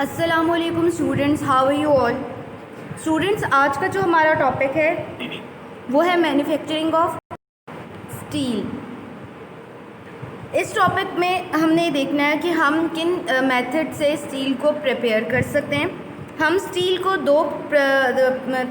अस्सलामुअलैकुम students, how are you all. Students, आज का जो हमारा टॉपिक है वो है मैन्युफैक्चरिंग ऑफ स्टील। इस टॉपिक में हमने देखना है कि हम किन मेथड से स्टील को प्रिपेयर कर सकते हैं। हम स्टील को दो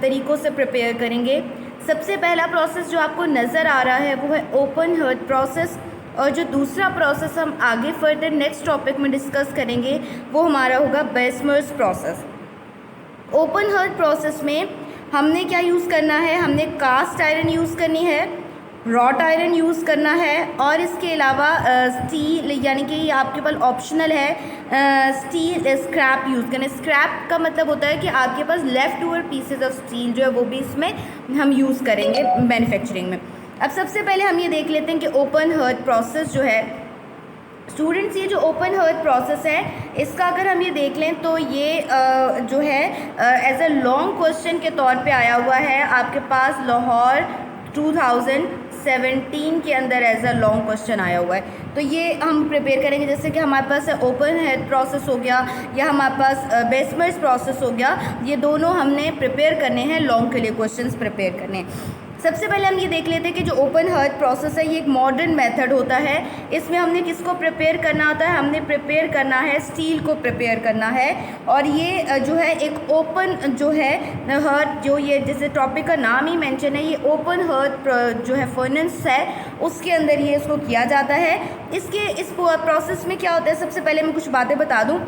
तरीक़ों से प्रिपेयर करेंगे। सबसे पहला प्रोसेस जो आपको नज़र आ रहा है वो है ओपन हर्ट प्रोसेस, और जो दूसरा प्रोसेस हम आगे फर्दर नेक्स्ट टॉपिक में डिस्कस करेंगे वो हमारा होगा बेसमर्स प्रोसेस। ओपन हर्ट प्रोसेस में हमने क्या यूज़ करना है, हमने कास्ट आयरन यूज़ करनी है, रॉट आयरन यूज़ करना है, और इसके अलावा स्टील, यानी कि आपके पास ऑप्शनल है स्टील स्क्रैप यूज़ करना। स्क्रैप का मतलब होता है कि आपके पास left over pieces of steel जो है वो भी इसमें हम यूज़ करेंगे मैन्युफैक्चरिंग में। अब सबसे पहले हम ये देख लेते हैं कि ओपन हर्ट प्रोसेस जो है स्टूडेंट्स, ये जो ओपन हर्ट प्रोसेस है इसका अगर हम ये देख लें तो ये जो है एज अ लॉन्ग क्वेश्चन के तौर पे आया हुआ है आपके पास लाहौर 2017 के अंदर एज अ लॉन्ग क्वेश्चन आया हुआ है। तो ये हम प्रिपेयर करेंगे, जैसे कि हमारे पास ओपन हेड प्रोसेस हो गया या हमारे पास बेसमर्स प्रोसेस हो गया। ये दोनों हमने प्रिपेयर करने हैं, लॉन्ग के लिए क्वेश्चंस प्रिपेयर करने हैं। सबसे पहले हम ये देख लेते हैं कि जो ओपन हर्ट प्रोसेस है ये एक मॉडर्न मेथड होता है। इसमें हमने किसको प्रिपेयर करना होता है, हमने प्रिपेयर करना है स्टील को प्रिपेयर करना है। और ये जो है एक ओपन जो है हर्ट, जो ये जैसे टॉपिक का नाम ही मेंशन है, ये ओपन हर्ट जो है फर्नेस है उसके अंदर ये इसको किया जाता है। इस प्रोसेस में क्या होता है, सबसे पहले मैं कुछ बातें बता दूँ।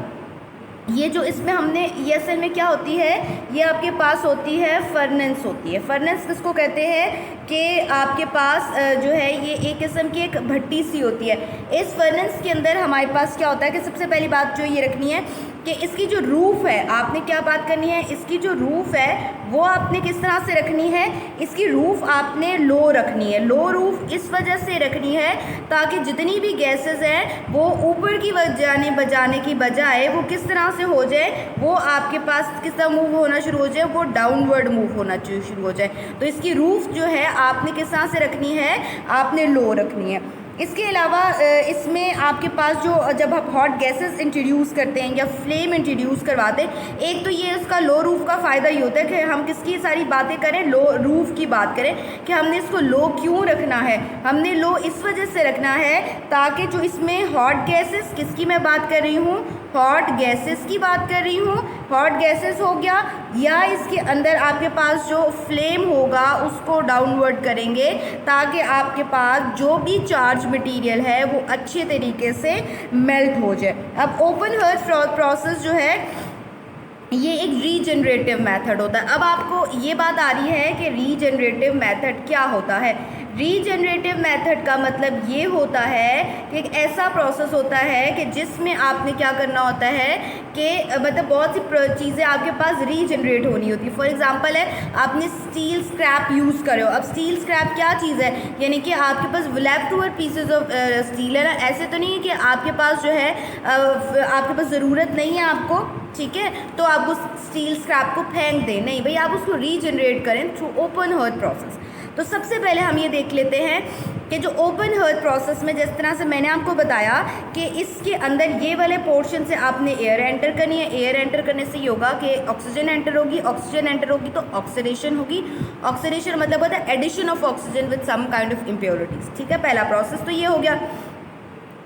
ये जो इसमें हमने ये असल में क्या होती है, ये आपके पास होती है फर्नेस होती है। फर्नेस किसको कहते हैं कि आपके पास जो है ये एक किस्म की एक भट्टी सी होती है। इस फर्नेस के अंदर हमारे पास क्या होता है कि सबसे पहली बात जो ये रखनी है कि इसकी जो रूफ़ है, आपने क्या बात करनी है, इसकी जो रूफ़ है वो आपने किस तरह से रखनी है, इसकी रूफ़ आपने लो रखनी है। लो रूफ़ इस वजह से रखनी है ताकि जितनी भी गैसेस हैं वो ऊपर की बजाने की बजाय वो किस तरह से हो जाए, वो आपके पास किस तरह मूव होना शुरू हो जाए, वो डाउनवर्ड मूव होना शुरू हो जाए। तो इसकी रूफ़ जो है आपने किस तरह से रखनी है, आपने लो रखनी है। इसके अलावा इसमें आपके पास जो जब आप हॉट गैसेस इंट्रोड्यूस करते हैं या फ्लेम इंट्रोड्यूस करवाते हैं, एक तो ये उसका लो रूफ़ का फ़ायदा ये होता है कि हम किसकी सारी बातें करें, लो रूफ़ की बात करें कि हमने इसको लो क्यों रखना है। हमने लो इस वजह से रखना है ताकि जो इसमें हॉट गैसेस, किसकी मैं बात कर रही हूँ, हॉट गैसेस की बात कर रही हूँ, हॉट गैसेस हो गया, या इसके अंदर आपके पास जो फ्लेम होगा उसको डाउनवर्ड करेंगे ताकि आपके पास जो भी चार्ज मटेरियल है वो अच्छे तरीके से मेल्ट हो जाए। अब ओपन हर्ट प्रोसेस जो है ये एक रीजनरेटिव मेथड होता है। अब आपको ये बात आ रही है कि रीजनरेटिव मेथड क्या होता है। रीजनरेटिव मेथड का मतलब ये होता है कि एक ऐसा प्रोसेस होता है कि जिसमें आपने क्या करना होता है कि मतलब बहुत सी चीज़ें आपके पास रीजनरेट होनी होती है। फॉर एग्जांपल है आपने स्टील स्क्रैप यूज़ करो। अब स्टील स्क्रैप क्या चीज़ है, यानी कि आपके पास left over pieces of steel है ना। ऐसे तो नहीं है कि आपके पास जो है आपके पास ज़रूरत नहीं है आपको, ठीक है, तो आप उस स्टील स्क्रैप को फेंक दें, नहीं भाई, आप उसको रीजनरेट करें थ्रू ओपन हर्ट प्रोसेस। तो सबसे पहले हम ये देख लेते हैं कि जो ओपन हर्ट प्रोसेस में जिस तरह से मैंने आपको बताया कि इसके अंदर ये वाले पोर्शन से आपने एयर एंटर करनी है। एयर एंटर करने से ये होगा कि ऑक्सीजन एंटर होगी, ऑक्सीजन एंटर होगी तो ऑक्सीडेशन होगी। ऑक्सीडेशन मतलब होता है addition of oxygen with some kind of impurities, ठीक है। पहला प्रोसेस तो ये हो गया।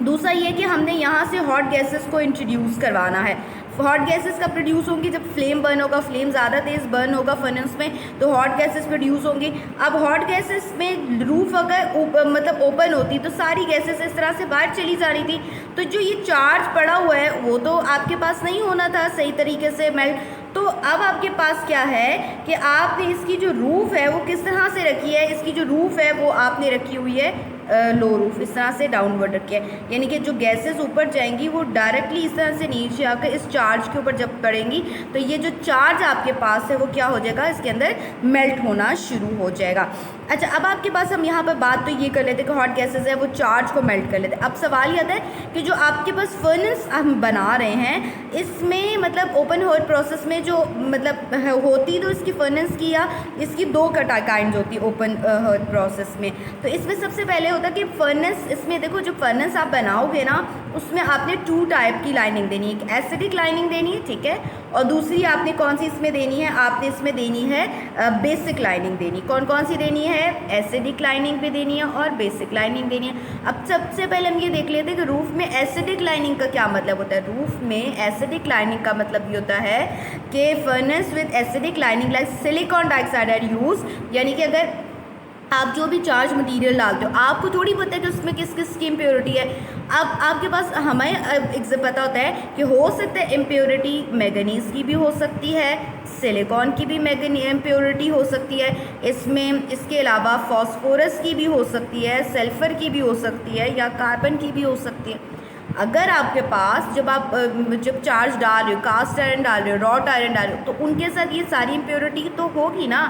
दूसरा ये कि हमने यहाँ से हॉट गैसेस को इंट्रोड्यूस करवाना है। हॉट गैसेस कब प्रोड्यूस होंगी, जब फ्लेम बर्न होगा, फ्लेम ज़्यादा तेज़ बर्न होगा फर्नेस में, तो हॉट गैसेस प्रोड्यूस होंगी। अब हॉट गैसेस में रूफ अगर मतलब ओपन होती तो सारी गैसेस इस तरह से बाहर चली जा रही थी, तो जो ये चार्ज पड़ा हुआ है वो तो आपके पास नहीं होना था सही तरीके से मेल्ट। तो अब आपके पास क्या है कि आपने इसकी जो रूफ़ है वो किस तरह से रखी है, इसकी जो रूफ़ है वो आपने रखी हुई है लो रूफ, इस तरह से डाउनवर्ड रखी है। यानी कि जो गैसेस ऊपर जाएंगी वो डायरेक्टली इस तरह से नीचे आकर इस चार्ज के ऊपर जब पड़ेंगी तो ये जो चार्ज आपके पास है वो क्या हो जाएगा, इसके अंदर मेल्ट होना शुरू हो जाएगा। अच्छा, अब आपके पास हम यहाँ पर बात तो ये कर लेते हैं कि हॉट गैसेस है वो चार्ज को मेल्ट कर लेते हैं। अब सवाल ये आता है कि जो आपके पास फर्नेस हम बना रहे हैं, इसमें मतलब ओपन हॉट प्रोसेस में जो मतलब होती तो इसकी फर्नेस की या इसकी दो काइंड होती है ओपन हॉट प्रोसेस में। तो इसमें सबसे पहले होता है कि फर्नेस, इसमें देखो जो फर्नेस आप बनाओगे ना उसमें आपने 2 टाइप की लाइनिंग देनी है, एक एसिडिक लाइनिंग देनी है, ठीक है, और दूसरी आपने कौन सी इसमें देनी है, आपने इसमें देनी है बेसिक लाइनिंग देनी। कौन कौन सी देनी है, एसिडिक लाइनिंग भी देनी है और बेसिक लाइनिंग देनी है। अब सबसे पहले हम ये देख लेते हैं कि रूफ में एसिडिक लाइनिंग का क्या मतलब होता है। रूफ में एसिडिक लाइनिंग का मतलब ये होता है कि furnace with acidic lining like silicon dioxide are use, यानी कि अगर आप जो भी चार्ज मटेरियल डालते हो आपको थोड़ी पता है कि उसमें किस किस की इम्प्योरिटी है। अब आपके पास हमें एक पता होता है कि हो सकता है इम्प्योरिटी मैंगनीज की भी हो सकती है, सिलिकॉन की भी इम्प्योरिटी हो सकती है, इसमें इसके अलावा फॉस्फोरस की भी हो सकती है, सल्फ़र की भी हो सकती है या कार्बन की भी हो सकती है। अगर आपके पास जब चार्ज डाल रहे हो, कास्ट आयरन डाल रहे हो, रॉट आयरन डाल रहे हो, तो उनके साथ ये सारी इम्प्योरिटी तो होगी ना।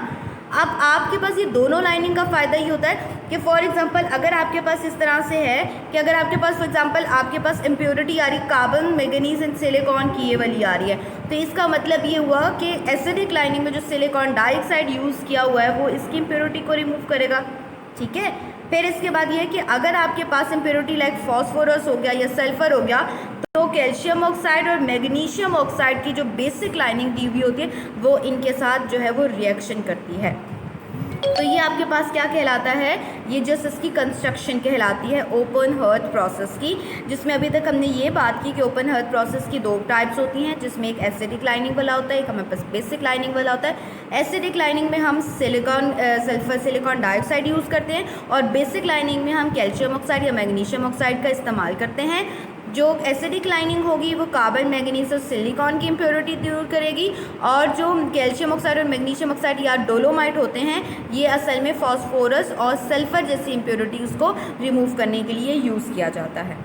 अब आपके पास ये दोनों लाइनिंग का फ़ायदा ये होता है कि फॉर एग्जांपल अगर आपके पास इस तरह से है कि अगर आपके पास फॉर एग्जांपल आपके पास इम्प्योरिटी आ रही कार्बन, मैंगनीज एंड सिलिकॉन की ये वाली आ रही है, तो इसका मतलब ये हुआ कि एसिडिक लाइनिंग में जो सिलिकॉन डाइऑक्साइड यूज़ किया हुआ है वो इसकी इम्प्योरिटी को रिमूव करेगा, ठीक है। फिर इसके बाद ये है कि अगर आपके पास इम्प्योरिटी लाइक फॉस्फोरस हो गया या सल्फ़र हो गया तो कैल्शियम ऑक्साइड और मैग्नीशियम ऑक्साइड की जो बेसिक लाइनिंग दी हुई होती है वो इनके साथ जो है वो रिएक्शन करती है। तो ये आपके पास क्या कहलाता है, ये जस्ट इसकी कंस्ट्रक्शन कहलाती है ओपन हर्थ प्रोसेस की, जिसमें अभी तक हमने ये बात की कि ओपन हर्थ प्रोसेस की 2 टाइप्स होती हैं, जिसमें एक एसिडिक लाइनिंग वाला होता है, एक हमारे पास बेसिक लाइनिंग वाला होता है। एसिडिक लाइनिंग में हम सल्फर सिलिकॉन डाइऑक्साइड यूज़ करते हैं और बेसिक लाइनिंग में हम कैल्शियम ऑक्साइड या मैग्नीशियम ऑक्साइड का इस्तेमाल करते हैं। जो एसिडिक लाइनिंग होगी वो कार्बन, मैंगनीज और सिलिकॉन की इम्प्योरिटी दूर करेगी और जो कैल्शियम ऑक्साइड और मैग्नीशियम ऑक्साइड या डोलोमाइट होते हैं ये असल में फॉस्फोरस और सल्फ़र जैसी इम्प्योरिटीज़ को रिमूव करने के लिए यूज़ किया जाता है।